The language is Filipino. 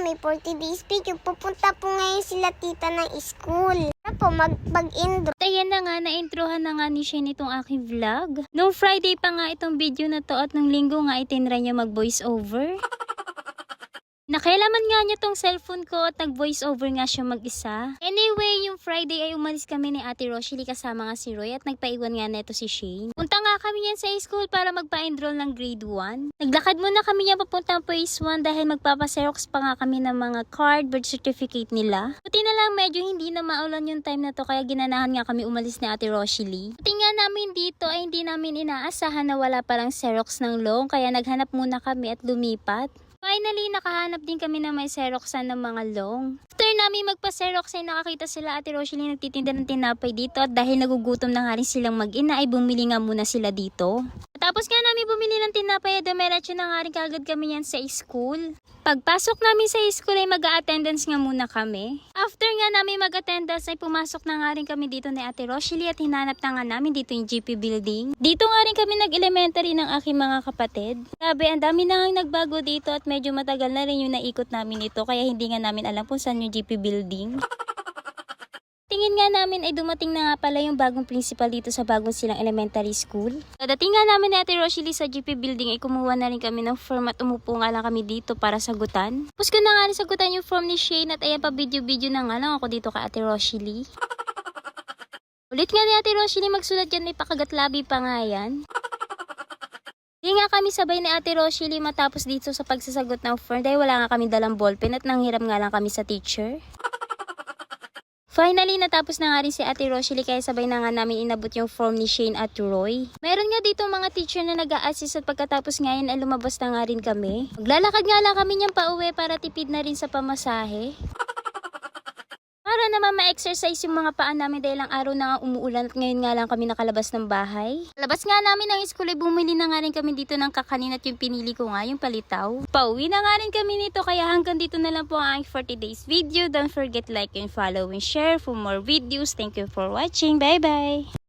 may 40 days video. Pupunta po ngayon sila tita ng school. Po, mag-intro. Ayan na nga, na-introhan na nga ni Shane itong aking vlog. Nung Friday pa nga itong video na to at nung linggo nga itinry niya mag-voice over. Nakailaman nga niya tong cellphone ko at nag-voice over nga siya mag-isa. Anyway, yung Friday ay umalis kami ni Ate Rochelle kasama nga si Roy at nagpaiwan nga neto si Shane. Punta nga kami yan sa school para magpa-enroll ng grade 1. Naglakad muna kami yan papuntang phase 1 dahil magpapaserox pa nga kami ng mga card, birth certificate nila. Buti na lang medyo hindi na maulan yung time na to kaya ginanahan nga kami umalis ni Ate Rochelle. Buti nga namin dito ay hindi namin inaasahan na wala palang Xerox ng loan kaya naghanap muna kami at lumipat. Finally, nakahanap din kami na may Xeroxan ng mga long. After namin magpa-Xerox ay nakakita sila Ate Rochelle nagtitinda ng tinapay dito at dahil nagugutom na nga rin silang mag-ina ay bumili nga muna sila dito. Tapos nga namin bumili ng tinapay at dumiretso na nga rin kagad kami yan sa school. Pagpasok namin sa school ay mag-a-attendance nga muna kami. After nga namin mag-attendance ay pumasok na nga rin kami dito ni Ate Rochelle at hinanap na nga namin dito yung GP building. Dito nga rin kami nag-elementary ng aking mga kapatid. Grabe, ang dami na nga nagbago dito at medyo matagal na rin yung naikot namin ito kaya hindi nga namin alam kung saan yung GP building. Tingin nga namin ay dumating na nga pala yung bagong principal dito sa bagong silang elementary school. Dating nga namin ni Ate Rochelle sa GP building ay kumuha na rin kami ng form at umupo nga lang kami dito para sagutan. Tapos ko na nga rin sagutan yung form ni Shane at ayan pa video-video na nga lang ako dito ka Ate Rochelle. Ulit nga ni Ate Rochelle magsulat yan, may pakagatlabi pa nga yan. Hindi nga kami sabay ni Ate Rochelle matapos dito sa pagsasagot ng form dahil wala nga kami dalang ballpen at nanghiram nga lang kami sa teacher. Finally, natapos na nga rin si Ate Rochelle kaya sabay na nga namin inabot yung form ni Shane at Roy. Meron nga dito mga teacher na nag-a-assist at pagkatapos ngayon ay lumabas na nga rin kami. Maglalakad nga lang kami niyang pauwi para tipid na rin sa pamasahe. Para naman ma-exercise yung mga paa namin dahil ang araw na nga umuulan at ngayon nga lang kami nakalabas ng bahay. Labas nga namin ng school ay bumili na nga rin kami dito ng kakanin at yung pinili ko nga yung palitaw. Pauwi na nga rin kami nito kaya hanggang dito na lang po ang 40 days video. Don't forget like and follow and share for more videos. Thank you for watching. Bye bye!